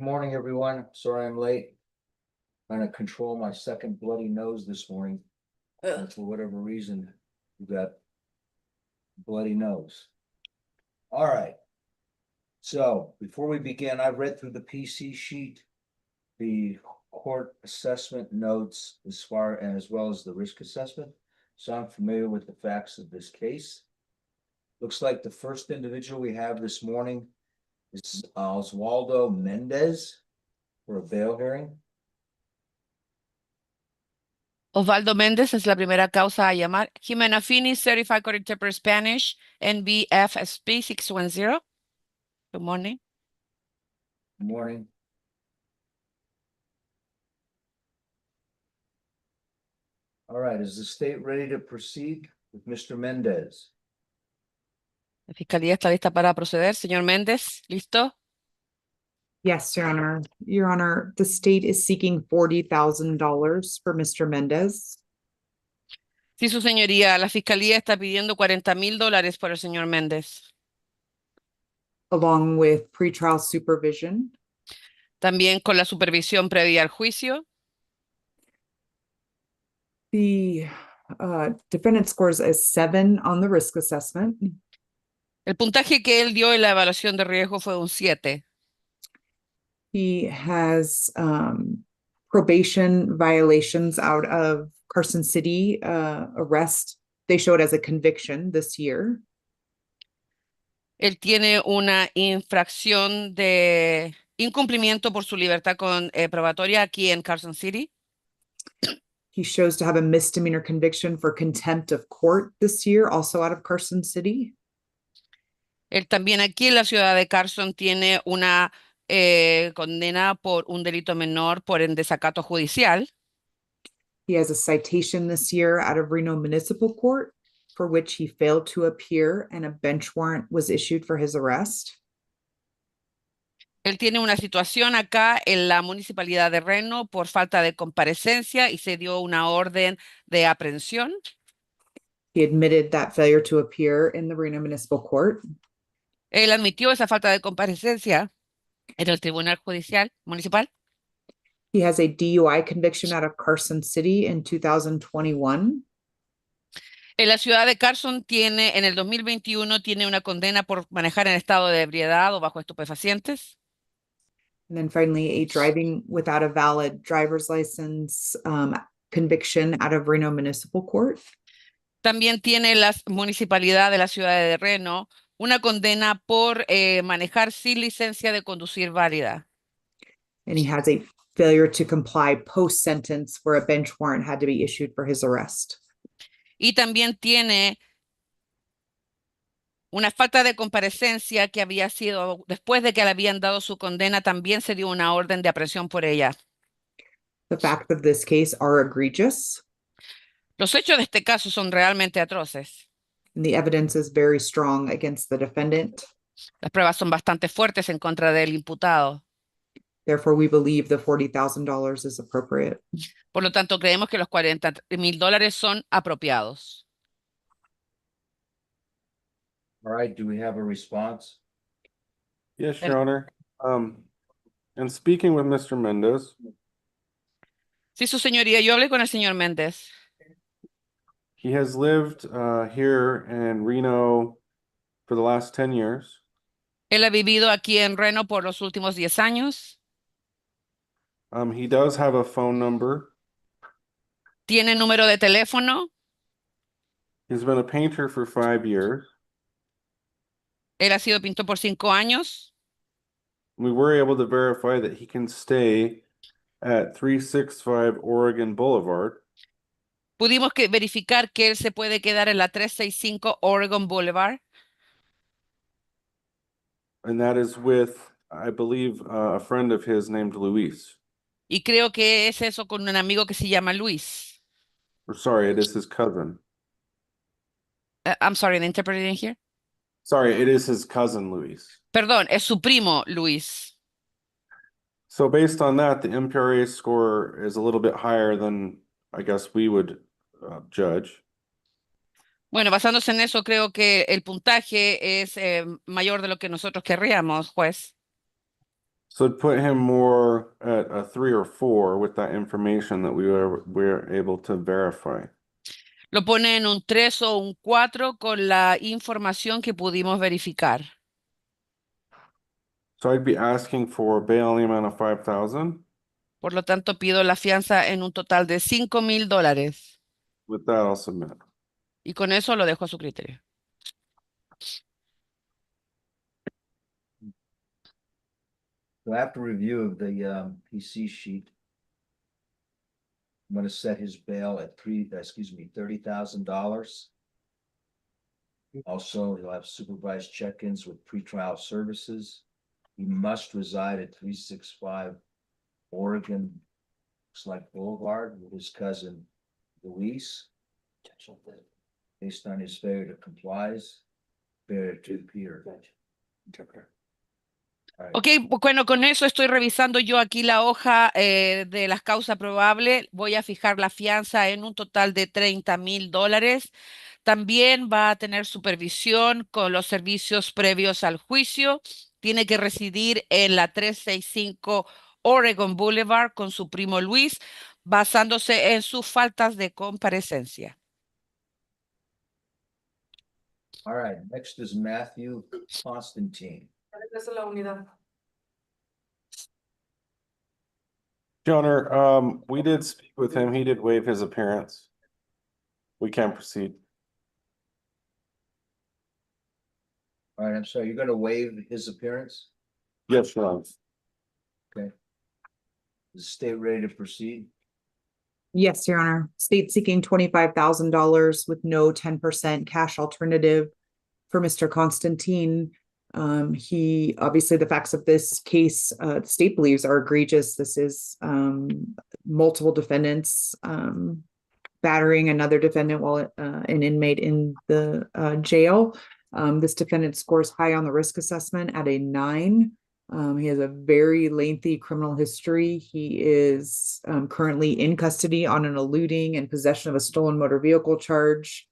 Good morning, everyone. Sorry I'm late. Trying to control my second bloody nose this morning. And for whatever reason, you got bloody nose. All right. So before we begin, I've read through the PC sheet, the court assessment notes as well as the risk assessment. So I'm familiar with the facts of this case. Looks like the first individual we have this morning is Oswaldo Mendez for a bail hearing. Osvaldo Méndez es la primera causa a llamar. Jimena Fini, Certified Court Interpreter Spanish, NBFSP 610. Good morning. Good morning. All right, is the state ready to proceed with Mr. Mendez? La Fiscalía está lista para proceder. Señor Méndez, ¿listo? Yes, Your Honor. Your Honor, the state is seeking $40,000 for Mr. Mendez, Sí, su señoría, la Fiscalía está pidiendo $40,000 por el señor Méndez. along with pretrial supervision. También con la supervisión previa al juicio. The defendant scores a 7 on the risk assessment. El puntaje que él dio en la evaluación de riesgo fue un 7. He has probation violations out of Carson City arrest. They show it as a conviction this year. Él tiene una infracción de incumplimiento por su libertad probatoria aquí en Carson City. He shows to have a misdemeanor conviction for contempt of court this year, also out of Carson City. Él también aquí en la ciudad de Carson tiene una condena por un delito menor por el desacato judicial. He has a citation this year out of Reno Municipal Court for which he failed to appear and a bench warrant was issued for his arrest. Él tiene una situación acá en la municipalidad de Reno por falta de comparecencia y se dio una orden de aprehensión. He admitted that failure to appear in the Reno Municipal Court. Él admitió esa falta de comparecencia en el Tribunal Judicial Municipal. He has a DUI conviction out of Carson City in 2021. En la ciudad de Carson en el 2021 tiene una condena por manejar en estado de ebriedad o bajo estupefacientes. And then finally, a driving without a valid driver's license conviction out of Reno Municipal Court. También tiene la municipalidad de la ciudad de Reno una condena por manejar sin licencia de conducir válida. And he has a failure to comply post-sentence where a bench warrant had to be issued for his arrest. Y también tiene una falta de comparecencia que había sido, después de que le habían dado su condena, también se dio una orden de aprehensión por ella. The facts of this case are egregious. Los hechos de este caso son realmente atroces. And the evidence is very strong against the defendant. Las pruebas son bastante fuertes en contra del imputado. Therefore, we believe the $40,000 is appropriate. Por lo tanto, creemos que los $40,000 son apropiados. All right, do we have a response? Yes, Your Honor. And speaking with Mr. Mendez, Sí, su señoría, yo hablé con el señor Méndez. he has lived here in Reno for the last 10 years. Él ha vivido aquí en Reno por los últimos 10 años. He does have a phone number. Tiene número de teléfono. He's been a painter for 5 years. Él ha sido pintor por 5 años. We were able to verify that he can stay at 365 Oregon Boulevard. Pudimos verificar que él se puede quedar en la 365 Oregon Boulevard. And that is with, I believe, a friend of his named Luis. Y creo que es eso con un amigo que se llama Luis. Or sorry, it is his cousin. I'm sorry, the interpreter didn't hear. Sorry, it is his cousin Luis. Perdón, es su primo Luis. So based on that, the MPRA score is a little bit higher than I guess we would judge. Bueno, basándose en eso, creo que el puntaje es mayor de lo que nosotros querríamos, juez. So it'd put him more at a 3 or 4 with that information that we're able to verify. Lo pone en un 3 o un 4 con la información que pudimos verificar. So I'd be asking for bail in the amount of 5,000. Por lo tanto, pido la fianza en un total de $5,000. With that, I'll submit. Y con eso lo dejo a su criterio. So after review of the PC sheet, I'm gonna set his bail at $30,000. Also, he'll have supervised check-ins with pretrial services. He must reside at 365 Oregon, looks like Boulevard with his cousin Luis. Based on his failure to complies, failure to appear. Ok, bueno, con eso estoy revisando yo aquí la hoja de las causas probables. Voy a fijar la fianza en un total de $30,000. También va a tener supervisión con los servicios previos al juicio. Tiene que residir en la 365 Oregon Boulevard con su primo Luis, basándose en sus faltas de comparecencia. All right, next is Matthew Constantine. Your Honor, we did speak with him. He did waive his appearance. We can proceed. All right, I'm sorry, you're gonna waive his appearance? Yes, Your Honor. Is the state ready to proceed? Yes, Your Honor. State seeking $25,000 with no 10% cash alternative for Mr. Constantine. He, obviously, the facts of this case, the state believes are egregious. This is multiple defendants battering another defendant while an inmate in the jail. This defendant scores high on the risk assessment at a 9. He has a very lengthy criminal history. He is currently in custody on an eluding and possession of a stolen motor vehicle charge.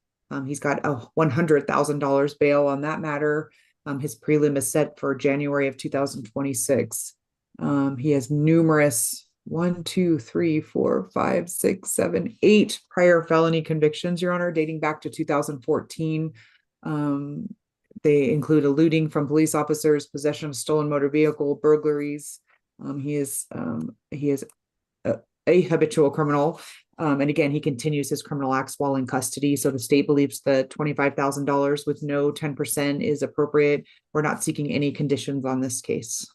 He's got a $100,000 bail on that matter. His prelim is set for January of 2026. He has numerous 8 prior felony convictions, Your Honor, dating back to 2014. They include eluding from police officers, possession of stolen motor vehicle, burglaries. He is a habitual criminal. And again, he continues his criminal acts while in custody. So the state believes that $25,000 with no 10% is appropriate. We're not seeking any conditions on this case.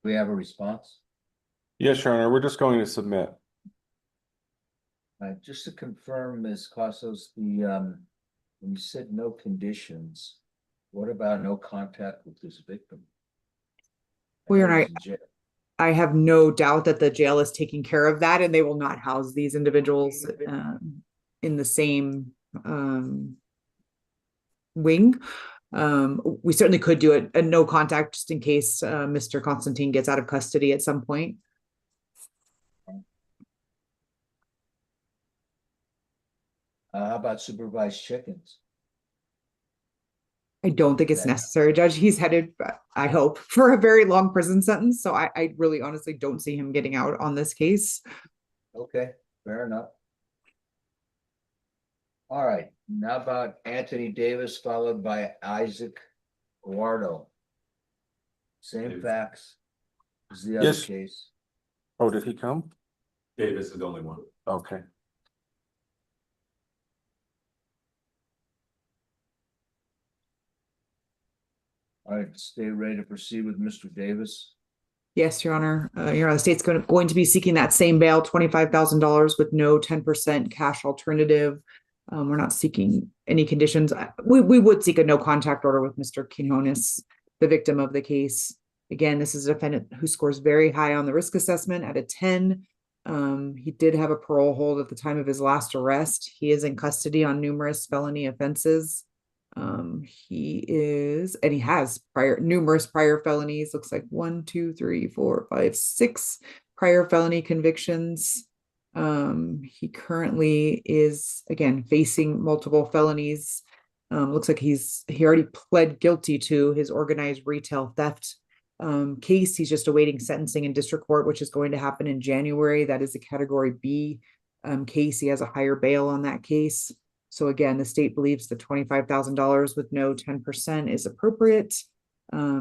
We have a response? Yes, Your Honor. We're just going to submit. Just to confirm, Ms. Costos, when you said no conditions, what about no contact with this victim? I have no doubt that the jail is taking care of that, and they will not house these individuals in the same wing. We certainly could do a no contact just in case Mr. Constantine gets out of custody at some point. How about supervised check-ins? I don't think it's necessary, Judge. He's headed, I hope, for a very long prison sentence. So I really honestly don't see him getting out on this case. Okay, fair enough. All right, now about Anthony Davis, followed by Isaac Guardo. Same facts as the other Yes. case. Oh, did he come? Davis is the only one. Okay. All right, stay ready to proceed with Mr. Davis. Yes, Your Honor. Your Honor, the state's going to be seeking that same bail, $25,000 with no 10% cash alternative. We're not seeking any conditions. We would seek a no contact order with Mr. Quinones, the victim of the case. Again, this is a defendant who scores very high on the risk assessment at a 10. He did have a parole hold at the time of his last arrest. He is in custody on numerous felony offenses. He has numerous prior felonies. Looks like 1, 2, 3, 4, 5, 6 prior felony convictions. He currently is again facing multiple felonies. Looks like he already pled guilty to his organized retail theft case. He's just awaiting sentencing in district court, which is going to happen in January. That is a category B case. He has a higher bail on that case. So again, the state believes the $25,000 with no 10% is appropriate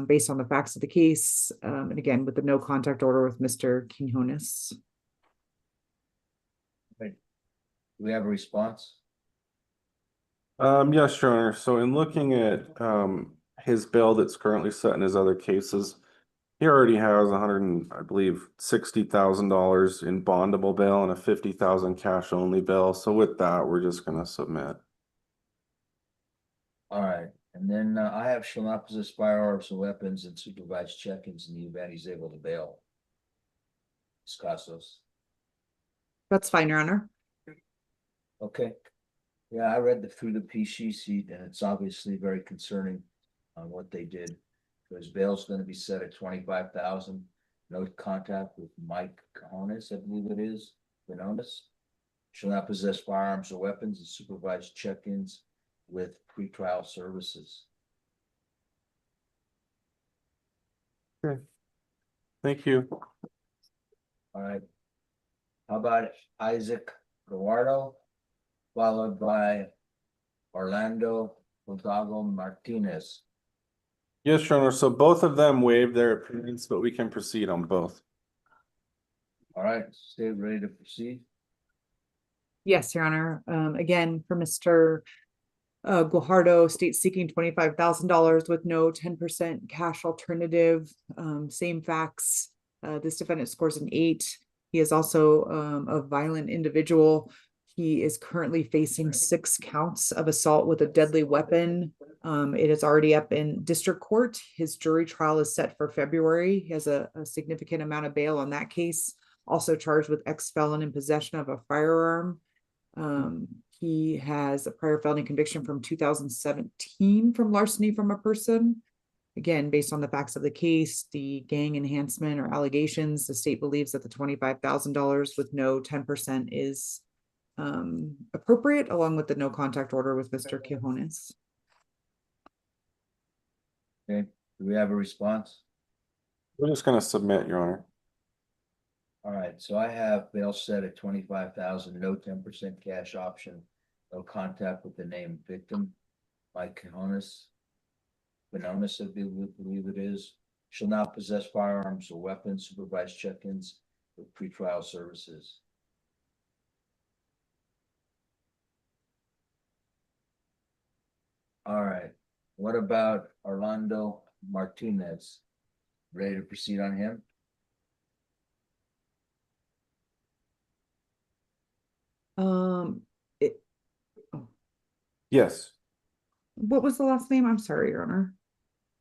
based on the facts of the case. And again, with the no contact order with Mr. Quinones. Do we have a response? Yes, Your Honor. So in looking at his bail that's currently set in his other cases, he already has I believe, $60,000 in bondable bail and a $50,000 cash only bail. So with that, we're just gonna submit. All right, and then I have shall not possess firearms and weapons and supervise check-ins in the event he's able to bail. Escasos. That's fine, Your Honor. Okay. Yeah, I read through the PC sheet and it's obviously very concerning on what they did. His bail's gonna be set at 25,000. No contact with Mike Cajones, I believe it is, Quinones. Shall not possess firearms or weapons and supervise check-ins with pretrial services. Thank you. All right. How about Isaac Guardo, followed by Orlando Hidalgo Martinez? Yes, Your Honor. So both of them waived their appearance, but we can proceed on both. All right, stay ready to proceed. Yes, Your Honor. Again, for Mr. Guajardo, state seeking $25,000 with no 10% cash alternative. Same facts. This defendant scores an 8. He is also a violent individual. He is currently facing 6 counts of assault with a deadly weapon. It is already up in district court. His jury trial is set for February. He has a significant amount of bail on that case. Also charged with ex-felon in possession of a firearm. He has a prior felony conviction from 2017 from larceny from a person. Again, based on the facts of the case, the gang enhancement or allegations, the state believes that the $25,000 with no 10% is appropriate, along with the no contact order with Mr. Quinones. Okay, do we have a response? We're just gonna submit, Your Honor. All right, so I have bail set at 25,000, no 10% cash option, no contact with the named victim, Mike Quinones, I believe it is, shall not possess firearms or weapons, supervise check-ins with pretrial services. All right, what about Orlando Martinez? Ready to proceed on him? Yes. What was the last name? I'm sorry, Your Honor.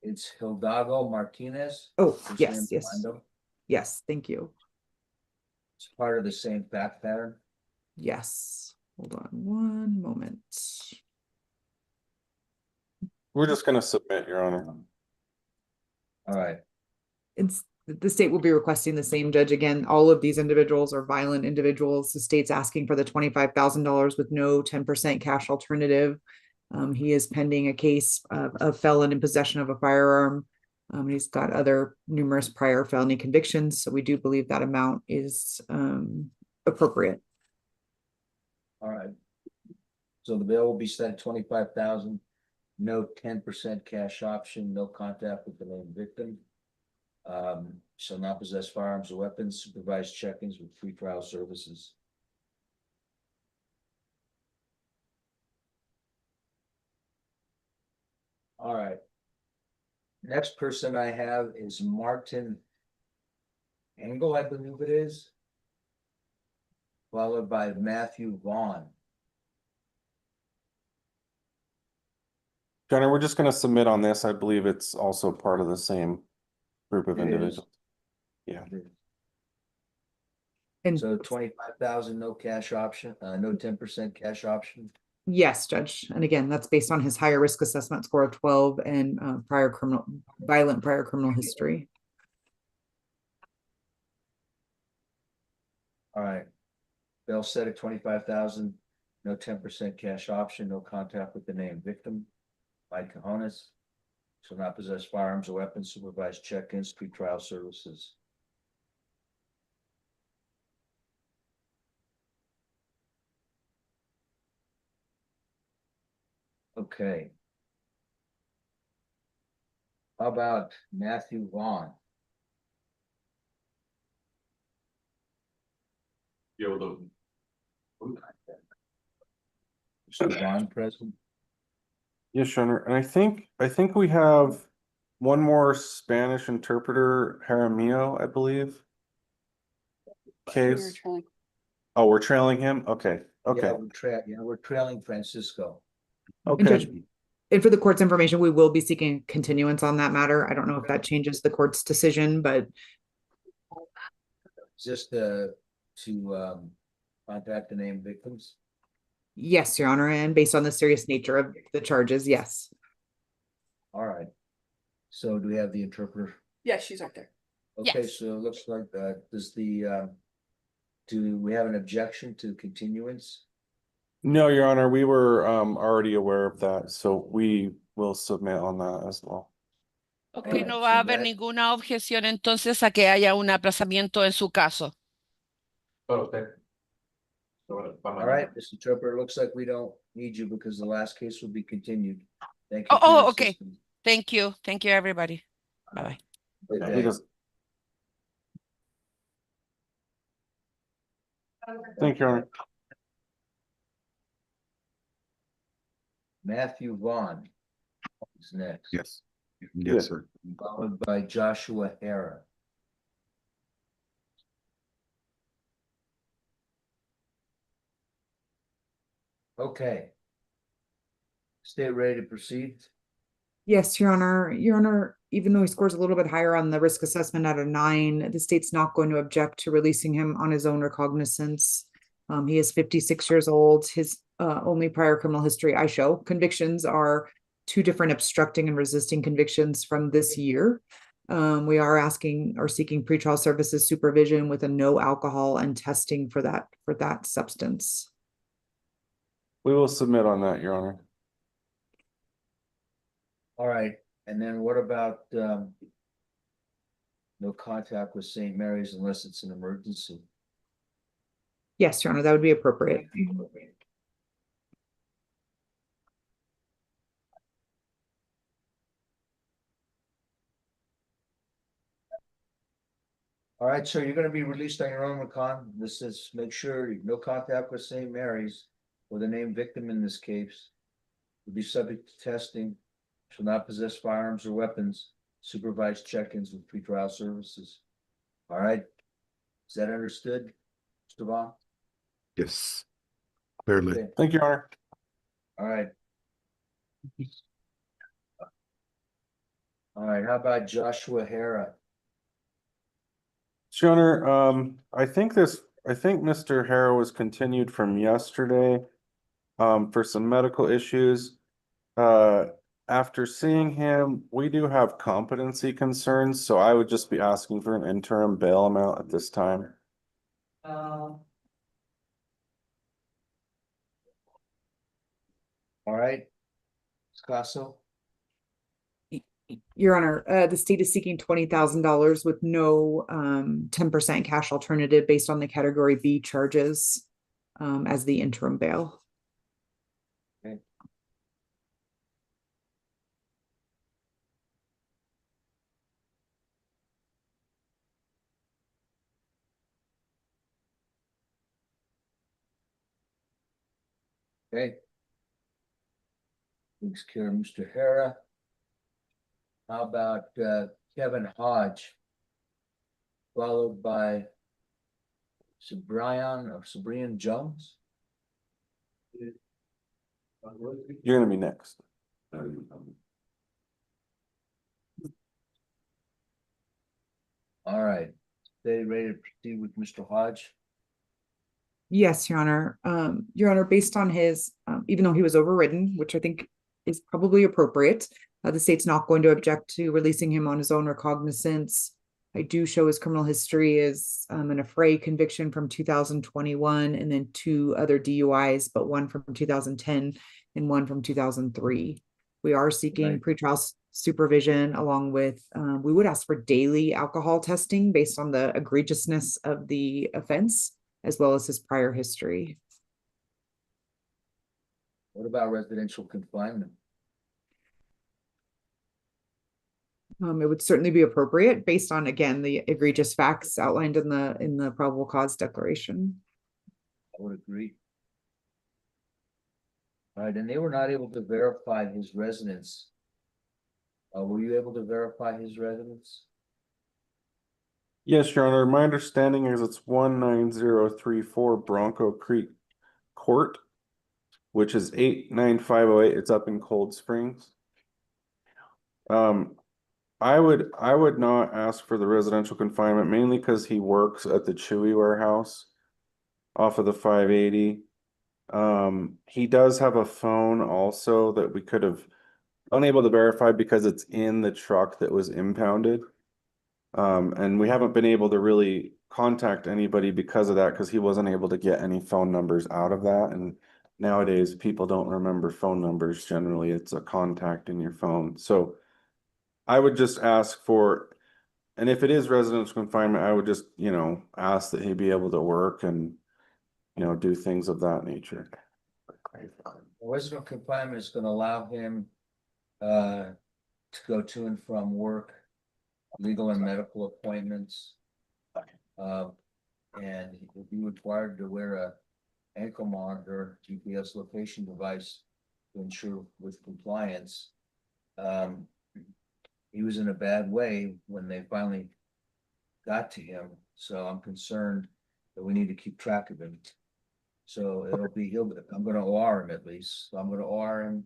It's Hidalgo Martinez. Oh, First yes, name yes. Orlando. Yes, thank you. It's part of the same fact pattern. Yes. Hold on one moment. We're just gonna submit, Your Honor. All right, It's the state will be requesting the same judge again. All of these individuals are violent individuals. The state's asking for the $25,000 with no 10% cash alternative. He is pending a case of felon in possession of a firearm. He's got other numerous prior felony convictions, so we do believe that amount is appropriate. all right. So the bill will be set at 25,000, no 10% cash option, no contact with the named victim. Shall not possess firearms or weapons, supervise check-ins with pretrial services. All right. Next person I have is Martin Engel, I believe it is. Followed by Matthew Vaughn. Your Honor, we're just gonna submit on this. I believe it's also part of the same group of It is. individuals. Yeah. And So 25,000, no cash option, no 10% cash option. yes, Judge. And again, that's based on his higher risk assessment score of 12 and violent prior criminal history. All right. Bill set at 25,000, no 10% cash option, no contact with the named victim. by cojones, shall not possess firearms or weapons, supervise check-ins, pretrial services. Okay. How about Matthew Vaughn? Yeah, well, Mr. Vaughn present? Yes, Your Honor, and I think we have one more Spanish interpreter, Jaramillo, I believe. Case. Oh, we're trailing him? Okay, okay, We're trailing Francisco. And Judge, okay. and for the court's information, we will be seeking continuance on that matter. I don't know if that changes the court's decision, but Just to contact the named victims. yes, Your Honor, and based on the serious nature of the charges, yes. All right. So do we have the interpreter? Yeah, she's right there. Okay, Yes. so it looks like do we have an objection to continuance? No, Your Honor, we were already aware of that, so we will submit on that as well. Ok, Alright, no so va a haber that- ninguna objeción entonces a que haya un aplazamiento en su caso. Para usted. All right, Mr. Interpreter, looks like we don't need you because the last case will be continued. Thank you. Oh, for your okay. assistance. Thank you, everybody. Bye-bye. Good day. Because- Thank you, Your Honor. Matthew Vaughn is next. Yes. Yeah. Yes, sir. Followed by Joshua Hara. Okay. Stay ready to proceed. Yes, Your Honor. Your Honor, even though he scores a little bit higher on the risk assessment at a 9, the state's not going to object to releasing him on his own recognizance. He is 56 years old. His only prior criminal history I show convictions are 2 different obstructing and resisting convictions from this year. We are asking or seeking pretrial services supervision with a no alcohol and testing for that substance. We will submit on that, Your Honor. All right, and then what about no contact with St. Mary's unless it's an emergency? Yes, Your Honor, that would be appropriate. All right, so you're gonna be released on your own, McCon. This is, make sure no contact with St. Mary's or the named victim in this case. Will be subject to testing, shall not possess firearms or weapons, supervised check-ins with pretrial services. All right? Is that understood, Mr. Vaughn? Yes. Clearly. Okay. Thank you, Your Honor. All right. All right, how about Joshua Hara? Your Honor, I think Mr. Harrow was continued from yesterday for some medical issues. After seeing him, we do have competency concerns, so I would just be asking for an interim bail amount at this time. All right. Scasso? Your Honor, the state is seeking $20,000 with no 10% cash alternative based on the Category B charges as the interim bail. Okay. Takes care of Mr. Hara. How about Kevin Hodge? Followed by Sabrian Jones? You're gonna be next. All right, stay ready to proceed with Mr. Hodge. Yes, Your Honor. Your Honor, based on his, even though he was overridden, which I think is probably appropriate, the state's not going to object to releasing him on his own recognizance. I do show his criminal history is an affray conviction from 2021 and then 2 other DUIs, but one from 2010 and one from 2003. We are seeking Right. pretrial supervision along with, we would ask for daily alcohol testing based on the egregiousness of the offense, as well as his prior history. What about residential confinement? It would certainly be appropriate based on, again, the egregious facts outlined in the probable cause declaration. I would agree. All right, and they were not able to verify his residence. Were you able to verify his residence? Yes, Your Honor, my understanding is it's 19034 Bronco Creek Court, which is 89508. It's up in Cold Springs. I would not ask for the residential confinement mainly because he works at the Chewy warehouse off of the 580. He does have a phone also that we could have unable to verify because it's in the truck that was impounded. And we haven't been able to really contact anybody because of that, because he wasn't able to get any phone numbers out of that. And nowadays people don't remember phone numbers. Generally, it's a contact in your phone. So I would just ask for, and if it is residential confinement, I would just, ask that he be able to work and, do things of that nature. Residential confinement is gonna allow him to go to and from work, legal and medical appointments. And he will be required to wear a ankle monitor, GPS location device to ensure with compliance. He was in a bad way when they finally got to him, so I'm concerned that we need to keep track of him. So I'm gonna OR him at least. So I'm gonna OR him.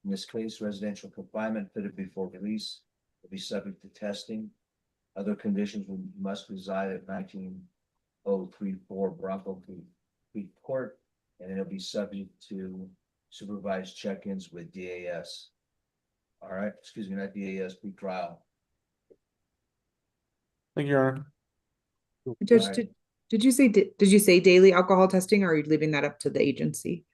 In this case, residential confinement fitted before release will be subject to testing. Other conditions must reside at 19034 Bronco Creek Court, and it'll be subject to supervised check-ins with DAS. All right, excuse me, not DAS, pre-trial. Thank you, Your Honor. Judge, Right. did you say daily alcohol testing, or are you leaving that up to the agency?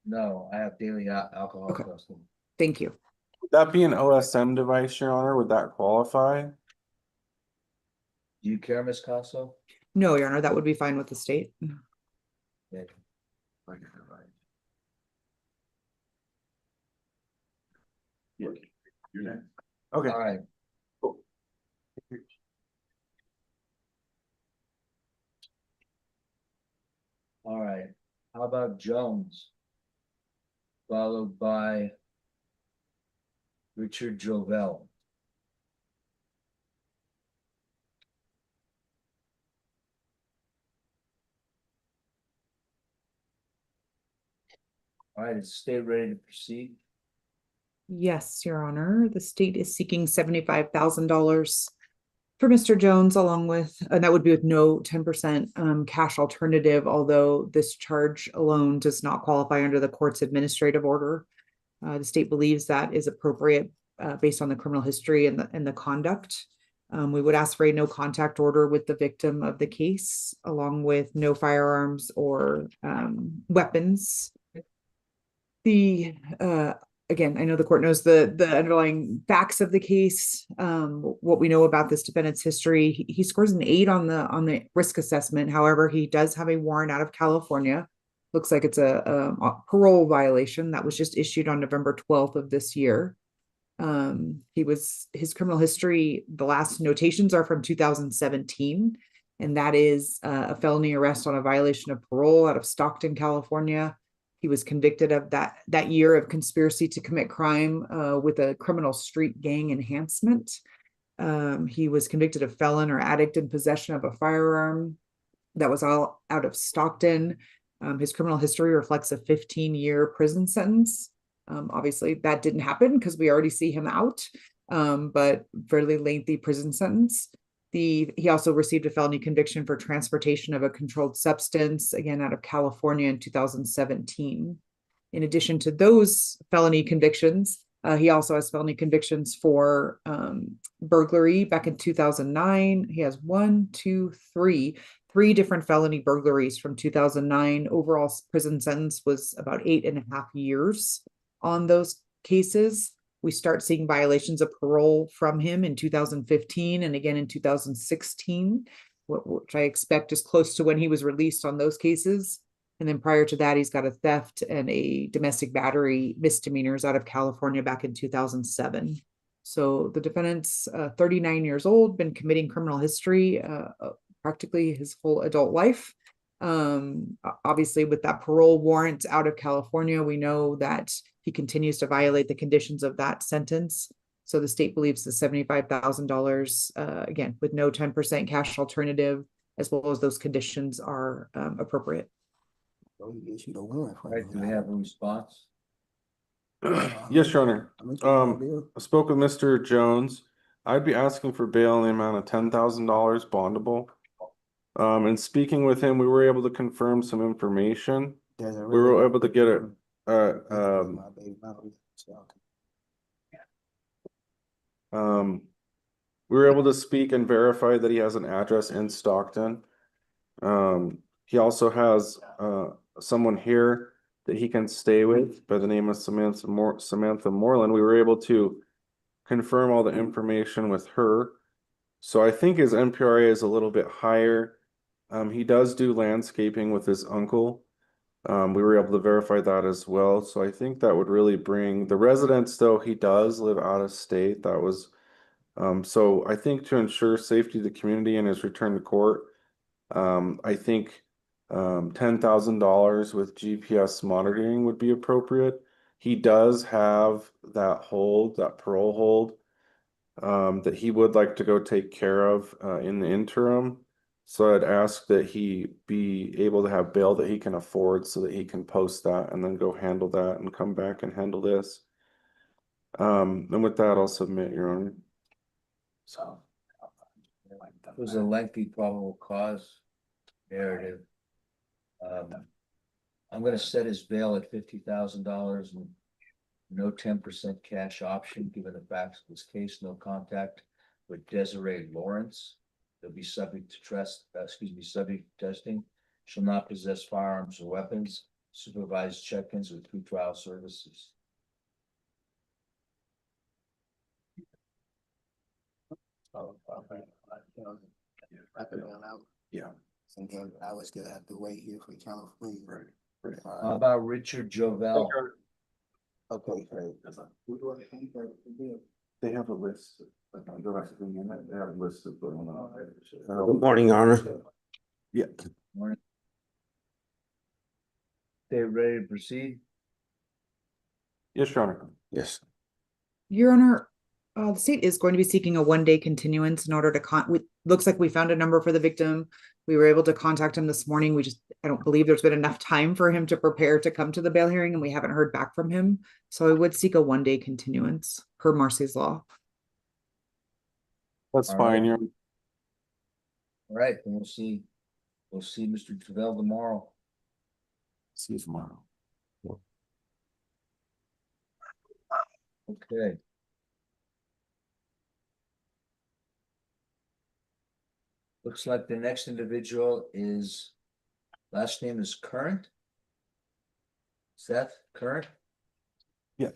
No, I have daily alcohol Okay. testing. Thank you. Would that be an OSM device, Your Honor? Would that qualify? Do you care, Ms. Casso? No, Your Honor, that would be fine with the state. Yeah. Okay. All right. All right, how about Jones? Followed by Richard Jovel. All right, is the state ready to proceed? Yes, Your Honor, the state is seeking $75,000 for Mr. Jones, along with, and that would be with no 10% cash alternative, although this charge alone does not qualify under the court's administrative order. The state believes that is appropriate based on the criminal history and the conduct. We would ask for a no contact order with the victim of the case, along with no firearms or weapons. Again, I know the court knows the underlying facts of the case. What we know about this defendant's history, he scores an 8 on the risk assessment. However, he does have a warrant out of California. Looks like it's a parole violation that was just issued on November 12th of this year. His criminal history, the last notations are from 2017, and that is a felony arrest on a violation of parole out of Stockton, California. He was convicted of that year of conspiracy to commit crime with a criminal street gang enhancement. He was convicted of felon or addict in possession of a firearm. That was all out of Stockton. His criminal history reflects a 15-year prison sentence. Obviously, that didn't happen because we already see him out, but fairly lengthy prison sentence. He also received a felony conviction for transportation of a controlled substance, again, out of California in 2017. In addition to those felony convictions, he also has felony convictions for burglary back in 2009. He has three different felony burglaries from 2009. Overall prison sentence was about 8.5 years on those cases. We start seeing violations of parole from him in 2015 and again in 2016, which I expect is close to when he was released on those cases. And then prior to that, he's got a theft and a domestic battery misdemeanors out of California back in 2007. So the defendant's 39 years old, been committing criminal history practically his whole adult life. Obviously, with that parole warrant out of California, we know that he continues to violate the conditions of that sentence. So the state believes the $75,000, again, with no 10% cash alternative, as well as those conditions are appropriate. All right, do we have a response? Yes, Your Honor. I spoke with Mr. Jones. I'd be asking for bail in the amount of $10,000 bondable. And speaking with him, we were able to confirm some information. We were able to get it. We were able to speak and verify that he has an address in Stockton. He also has someone here that he can stay with by the name of Samantha Moreland. We were able to confirm all the information with her. So I think his MPRA is a little bit higher. He does do landscaping with his uncle. We were able to verify that as well. So I think that would really bring the residents, though he does live out of state. That was so I think to ensure safety of the community and his return to court, I think $10,000 with GPS monitoring would be appropriate. He does have that hold, that parole hold, that he would like to go take care of in the interim. So I'd ask that he be able to have bail that he can afford so that he can post that and then go handle that and come back and handle this. And with that, I'll submit, Your Honor. So it was a lengthy probable cause narrative. I'm going to set his bail at $50,000 and no 10% cash option, given the facts of this case. No contact with Desiree Lawrence. They'll be subject to subject to testing. Shall not possess firearms or weapons. Supervised check-ins with pretrial services. Yeah. Sometimes I would still have to wait here for California. Right. How about Richard Jovel? Okay, great. They have a list. They have a list of going on. Good morning, Your Honor. Yeah. They ready to proceed? Yes, Your Honor. Yes. Your Honor, the state is going to be seeking a 1-day continuance in order to looks like we found a number for the victim. We were able to contact him this morning. I don't believe there's been enough time for him to prepare to come to the bail hearing, and we haven't heard back from him. So I would seek a 1-day continuance per Marcy's law. That's All fine. right. You're All right, then we'll see Mr. Jovel tomorrow. see you tomorrow. Okay. Looks like the next individual is, last name is Current. Seth Current? Yeah.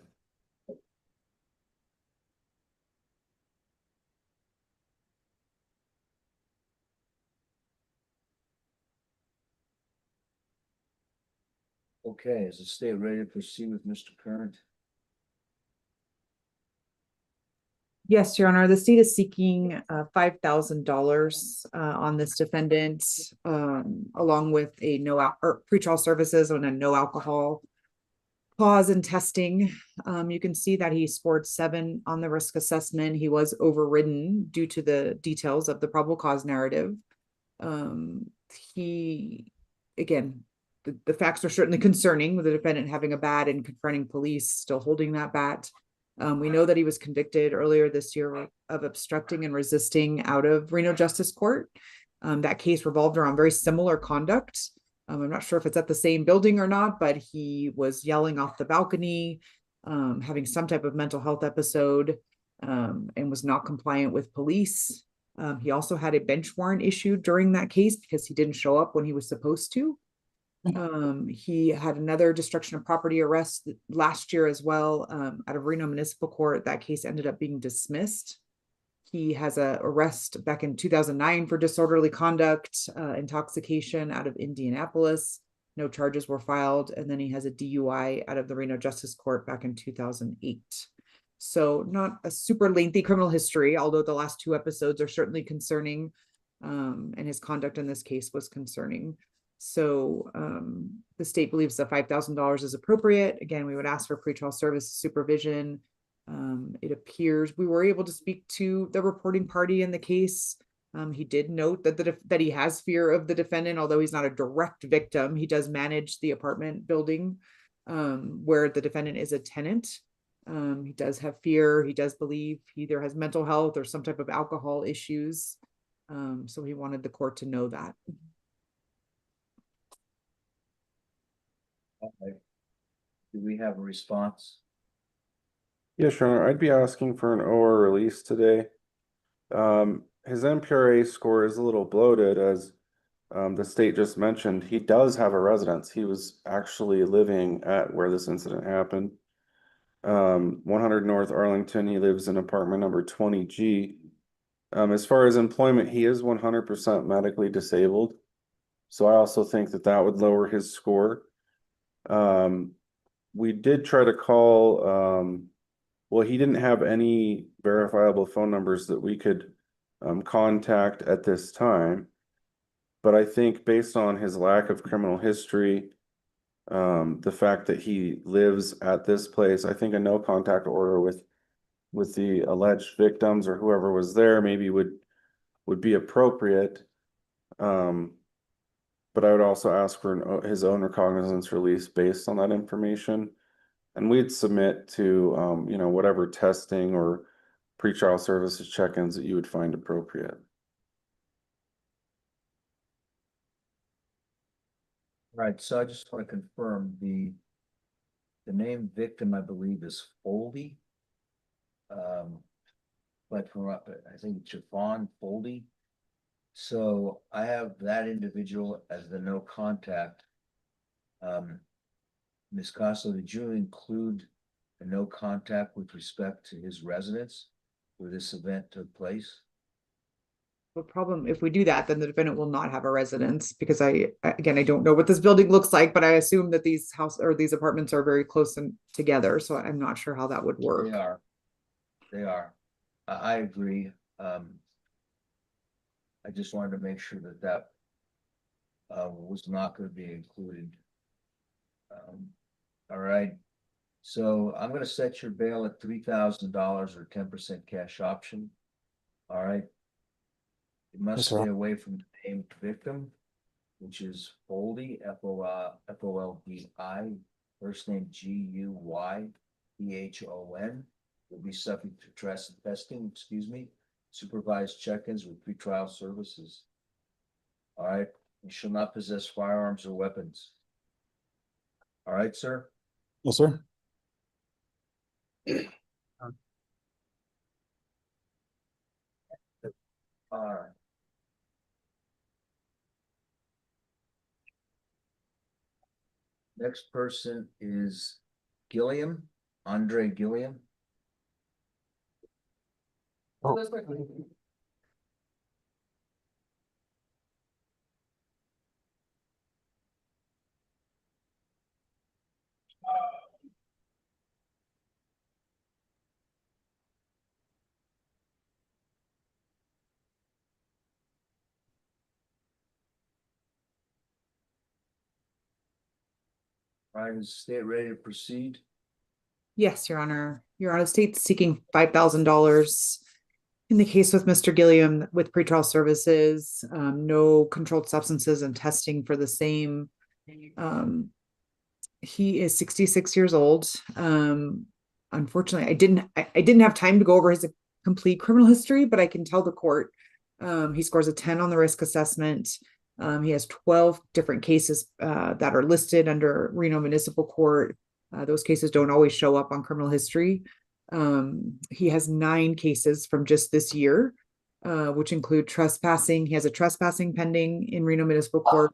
Okay, is the state ready to proceed with Mr. Current? Yes, Your Honor, the state is seeking $5,000 on this defendant, along with a pretrial services on a no alcohol clause and testing. You can see that he scored 7 on the risk assessment. He was overridden due to the details of the probable cause narrative. Again, the facts are certainly concerning, with the defendant having a bat and confronting police, still holding that bat. We know that he was convicted earlier this year of obstructing and resisting out of Reno Justice Court. That case revolved around very similar conduct. I'm not sure if it's at the same building or not, but he was yelling off the balcony, having some type of mental health episode, and was not compliant with police. He also had a bench warrant issued during that case because he didn't show up when he was supposed to. He had another destruction of property arrest last year as well, out of Reno Municipal Court. That case ended up being dismissed. He has a arrest back in 2009 for disorderly conduct, intoxication out of Indianapolis. No charges were filed. And then he has a DUI out of the Reno Justice Court back in 2008. So not a super lengthy criminal history, although the last 2 episodes are certainly concerning. And his conduct in this case was concerning. So the state believes that $5,000 is appropriate. Again, we would ask for pretrial service supervision. It appears we were able to speak to the reporting party in the case. He did note that he has fear of the defendant, although he's not a direct victim. He does manage the apartment building where the defendant is a tenant. He does have fear. He does believe he either has mental health or some type of alcohol issues. So he wanted the court to know that. Okay. Do we have a response? Yes, Your Honor, I'd be asking for an OR release today. His MPRA score is a little bloated, as the state just mentioned. He does have a residence. He was actually living at where this incident happened. 100 North Arlington, he lives in apartment number 20G. As far as employment, he is 100% medically disabled. So I also think that that would lower his score. We did try to call, well, he didn't have any verifiable phone numbers that we could contact at this time. But I think based on his lack of criminal history, the fact that he lives at this place, I think a no contact order with the alleged victims or whoever was there maybe would be appropriate. But I would also ask for his own recognizance release based on that information. And we'd submit to, you know, whatever testing or pretrial services check-ins that you would find appropriate. Right, so I just want to confirm the named victim, I believe, is Foldy. But from up, I think Javon Foldy. So I have that individual as the no contact. Ms. Costello, did you include a no contact with respect to his residence where this event took place? The problem, if we do that, then the defendant will not have a residence, because again, I don't know what this building looks like, but I assume that these these apartments are very close and together. So I'm not sure how that would work. They are. I agree. I just wanted to make sure that was not going to be included. All right. So I'm going to set your bail at $3,000 or 10% cash option. All right. You must stay away from the named victim, which is Foldy, Foldi, first name Guython. Will be subject to testing, supervised check-ins with pretrial services. All right, you shall not possess firearms or weapons. All right, sir? Yes, sir. All right. Next person is Andre Gilliam. All right, is the state ready to proceed? Yes, Your Honor. Your Honor, the state's seeking $5,000 in the case with Mr. Gilliam with pretrial services, no controlled substances and testing for the same. He is 66 years old. Unfortunately, I didn't have time to go over his complete criminal history, but I can tell the court he scores a 10 on the risk assessment. He has 12 different cases that are listed under Reno Municipal Court. Those cases don't always show up on criminal history. He has 9 cases from just this year, which include trespassing. He has a trespassing pending in Reno Municipal Court,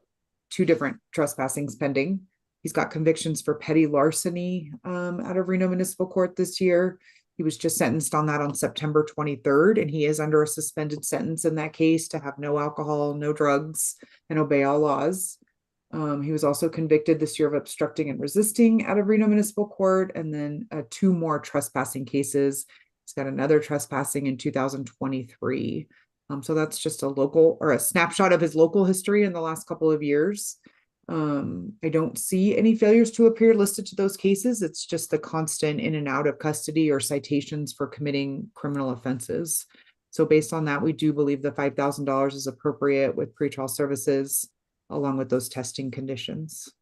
two different trespassings pending. He's got convictions for petty larceny out of Reno Municipal Court this year. He was just sentenced on that on September 23rd, and he is under a suspended sentence in that case to have no alcohol, no drugs, and obey all laws. He was also convicted this year of obstructing and resisting out of Reno Municipal Court, and then two more trespassing cases. He's got another trespassing in 2023. So that's just a local or a snapshot of his local history in the last couple of years. I don't see any failures to appear listed to those cases. It's just the constant in and out of custody or citations for committing criminal offenses. So based on that, we do believe the $5,000 is appropriate with pretrial services, along with those testing conditions.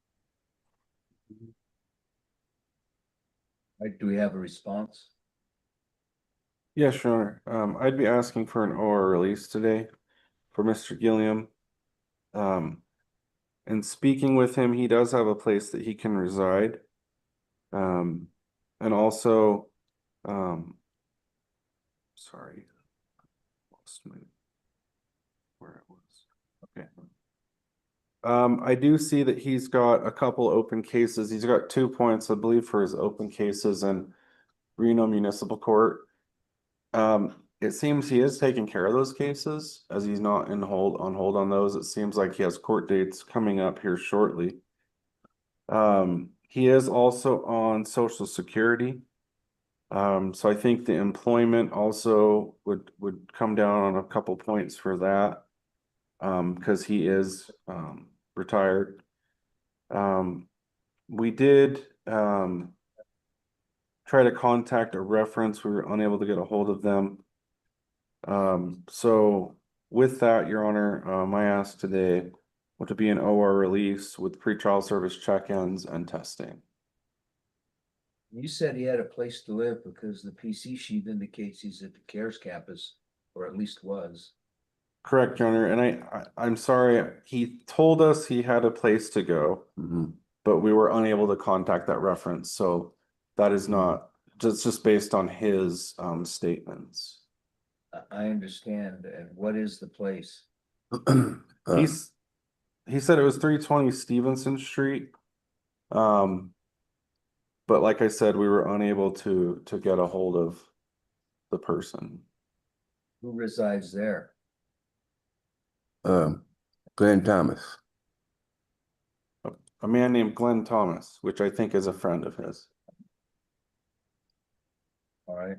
Do we have a response? Yeah, sure. I'd be asking for an OR release today for Mr. Gilliam. And speaking with him, he does have a place that he can reside. And also, sorry, lost my where it was. Okay. I do see that he's got a couple open cases. He's got 2 points, I believe, for his open cases in Reno Municipal Court. It seems he is taking care of those cases as he's not on hold on those. It seems like he has court dates coming up here shortly. He is also on Social Security. So I think the employment also would come down on a couple points for that. Because he is retired. We did try to contact a reference. We were unable to get a hold of them. So with that, Your Honor, my ask today would be an OR release with pretrial service check-ins and testing. You said he had a place to live because the PC sheet indicates he's at the CARES campus, or at least was. Correct, Your Honor, and I'm sorry, he told us he had a place to go, but we were unable to contact that reference, so that is not, just based on his statements. I understand. And what is the place? He said it was 320 Stevenson Street. But like I said, we were unable to get a hold of the person. Who resides there? Glenn Thomas. A man named Glenn Thomas, which I think is a friend of his. All right.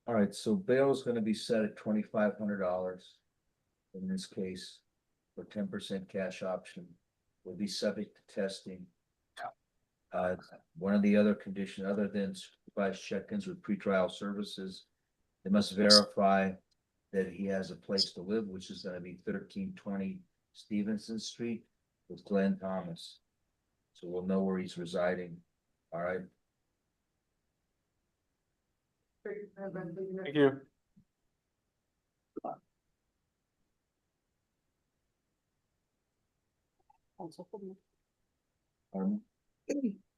All right, so bail is gonna be set at $2,500 in this case, for 10% cash option, will be subject to testing. One of the other conditions, other than supervised check-ins with pretrial services, they must verify that he has a place to live, which is gonna be 1320 Stevenson Street with Glenn Thomas. So we'll know where he's residing, all right? Thank you.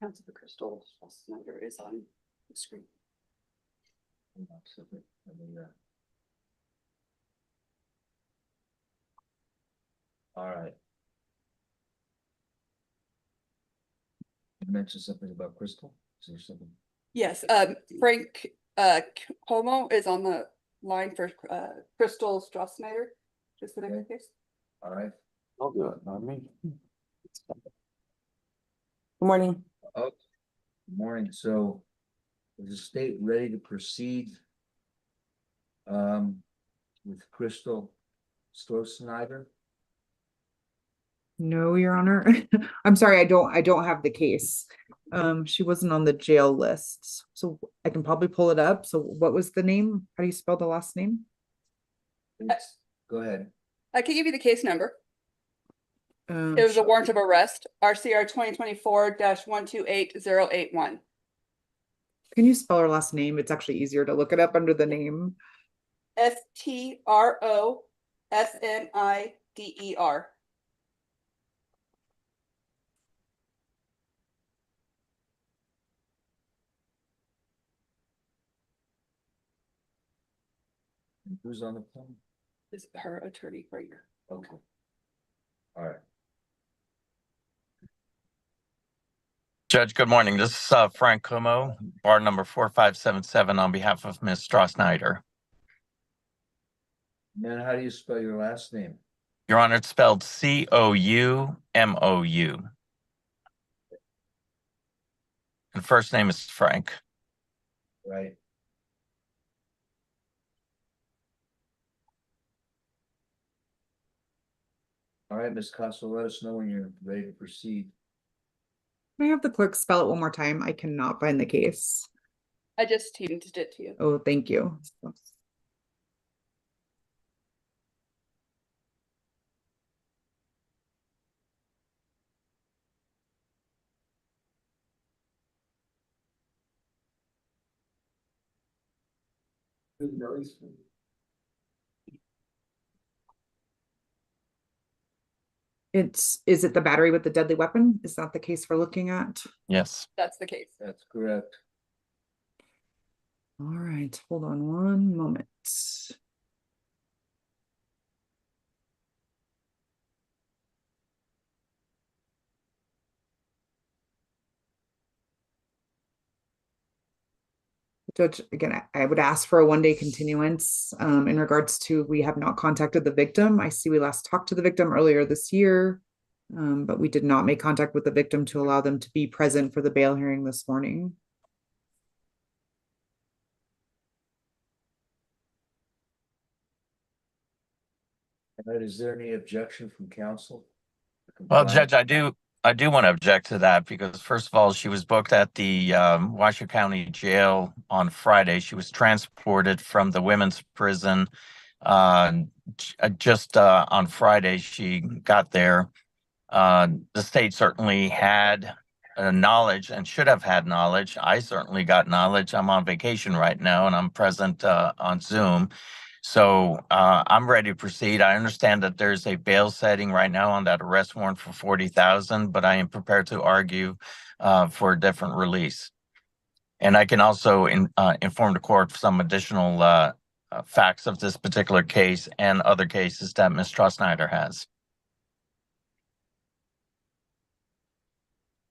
Councilor Crystal Snyder is on the screen. All right. You mentioned something about Crystal, is there something? Yes, Frank Como is on the line for Crystal Snyder. Just the next case. All right. I'll do it, not me. Good morning. Oh, good morning. So is the state ready to proceed with Crystal Snyder? No, Your Honor. I'm sorry, I don't have the case. She wasn't on the jail list, so I can probably pull it up. So what was the name? How do you spell the last name? Go ahead. I can give you the case number. Um, It was a warrant of arrest, RCR 2024-128081. Can you spell her last name? It's actually easier to look it up under the name. STROSNIDER. Who's on the phone? Is her attorney right here. Okay. All right. Judge, good morning. This is Frank Como, bar number 4577 on behalf of Ms. Stross-Snyder. Man, how do you spell your last name? Your Honor, it's spelled Coumou. And first name is Frank. Right. All right, Ms. Costa, let us know when you're ready to proceed. Can I have the clerk spell it one more time? I cannot find the case. I just changed it to you. Oh, thank you. Is it the battery with the deadly weapon? Is that the case we're looking at? Yes. That's the case. That's correct. All right, hold on one moment. Judge, again, I would ask for a one-day continuance in regards to we have not contacted the victim. I see we last talked to the victim earlier this year, but we did not make contact with the victim to allow them to be present for the bail hearing this morning. All right, is there any objection from counsel? Well, Judge, I do want to object to that because first of all, she was booked at the Washoe County Jail on Friday. She was transported from the women's prison just on Friday. She got there. The state certainly had knowledge and should have had knowledge. I certainly got knowledge. I'm on vacation right now and I'm present on Zoom. So I'm ready to proceed. I understand that there's a bail setting right now on that arrest warrant for $40,000, but I am prepared to argue for a different release. And I can also inform the court of some additional facts of this particular case and other cases that Ms. Stross-Snyder has.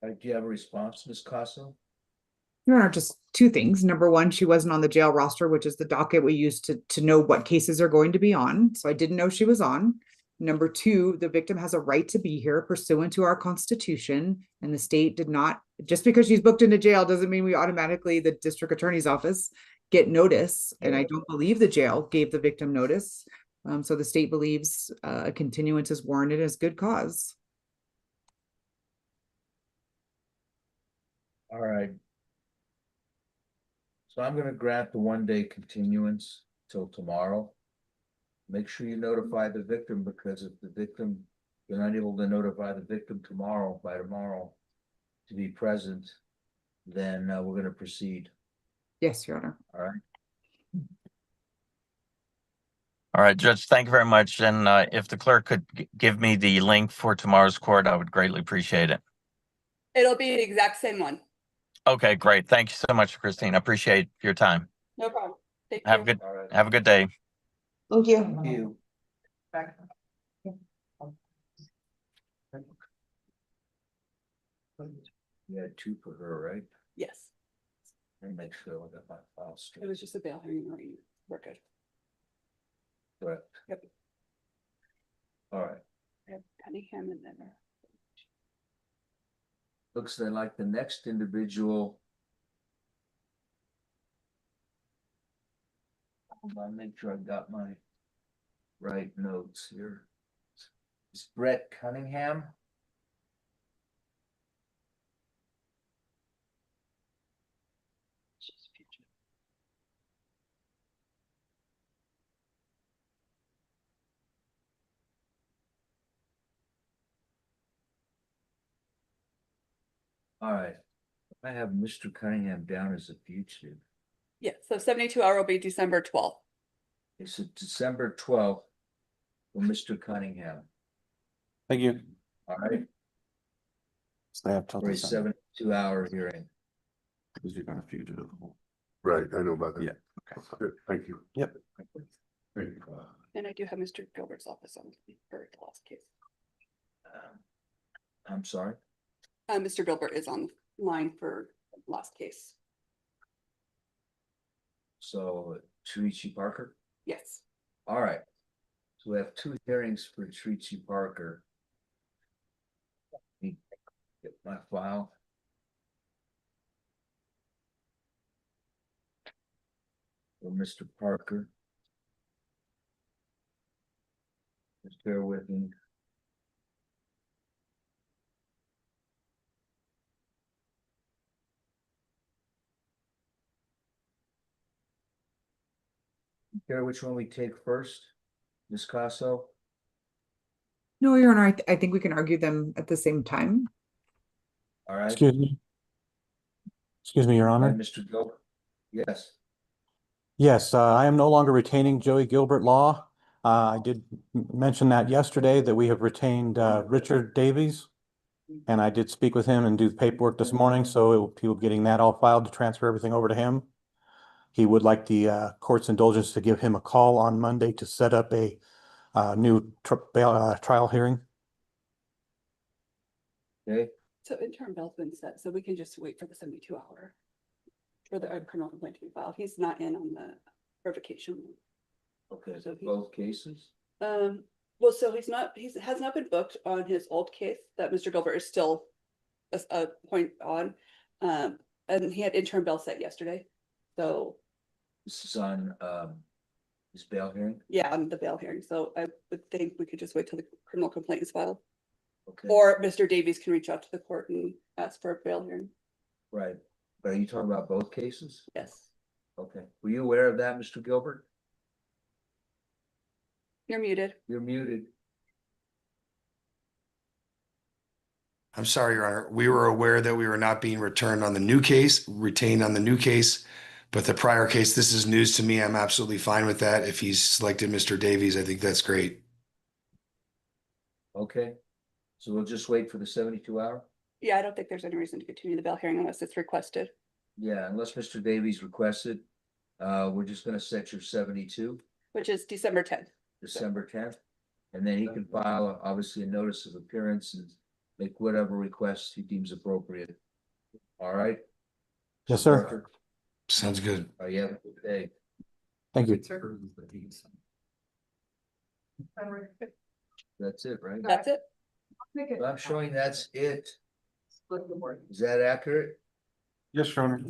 Do you have a response, Ms. Costa? Your Honor, just two things. Number one, she wasn't on the jail roster, which is the docket we use to know what cases are going to be on. So I didn't know she was on. Number two, the victim has a right to be here pursuant to our Constitution, and the state did not, just because she's booked into jail doesn't mean we automatically, the district attorney's office, get notice. And I don't believe the jail gave the victim notice. So the state believes a continuance is warranted as good cause. All right. So I'm going to grant the one-day continuance till tomorrow. Make sure you notify the victim, because if the victim, you're not able to notify the victim by tomorrow to be present, then we're going to proceed. Yes, Your Honor. All right. All right, Judge, thank you very much. And if the clerk could give me the link for tomorrow's court, I would greatly appreciate it. It'll be the exact same one. Okay, great. Thank you so much, Christine. I appreciate your time. No problem. Thank Have a you. good All right. have a good day. Thank you. Thank you. You had two for her, right? Yes, Let me make sure I got my file it straight. was just a bail hearing. Arraignment. We're good. Correct. Yep. All right. I have Cunningham in there. Looks like the next individual. Hold on, make sure I got my right notes here. It's Brett Cunningham. All right, I have Mr. Cunningham down as a fugitive. Yeah, so 72-hour will be December 12th. It's December 12th for Mr. Cunningham. Thank you. All right, Stay up till for a December. 72-hour hearing. Because you're gonna fugitive. Right, I know about that. Yeah, okay. Good, thank you. Yep. And I do have Mr. Gilbert's office on for the last case. I'm sorry. Mr. Gilbert is on line for last case. So Treachy Parker. Yes. All right. So we have 2 hearings for Treachy Parker. Let me get my file. For Mr. Parker. Just bear with me. Care which one we take first? Ms. Casso? No, Your Honor, I think we can argue them at the same time. All right. Excuse me. Excuse me, Your All right, Honor. Mr. Gilbert? Yes. Yes, I am no longer retaining Joey Gilbert Law. I did mention that yesterday that we have retained Richard Davies. And I did speak with him and do the paperwork this morning, so he'll be getting that all filed to transfer everything over to him. He would like the court's indulgence to give him a call on Monday to set up a new trial hearing. Okay, So interim bail's been set, so we can just wait for the 72-hour. For the criminal complaint to be filed. He's not in on the revocation. okay, So he- both cases? Well, so he has not been booked on his old case that Mr. Gilbert is still a point on. And he had interim bail set yesterday. So, This is on his bail hearing? yeah, on the bail hearing. So I would think we could just wait till the criminal complaint is filed. Okay, Or Mr. Davies can reach out to the court and ask for a bail hearing. right. But are you talking about both cases? Yes. Okay, were you aware of that, Mr. Gilbert? You're muted. You're muted. I'm sorry, Your Honor. We were aware that we were not being returned on the new case, retained on the new case. But the prior case, this is news to me. I'm absolutely fine with that. If he's selected Mr. Davies, I think that's great. Okay, so we'll just wait for the 72-hour? Yeah, I don't think there's any reason to continue the bail hearing unless it's requested. Yeah, unless Mr. Davies requested, we're just gonna set your 72, Which is December 10th. December 10th. And then he can file, obviously, a notice of appearance and make whatever requests he deems appropriate. All right? Yes, Mr. sir. Parker? Sounds good. You have a good day. Thank you. That's it, right? That's it. I'm showing that's it. Is that accurate? Yes, Your Honor.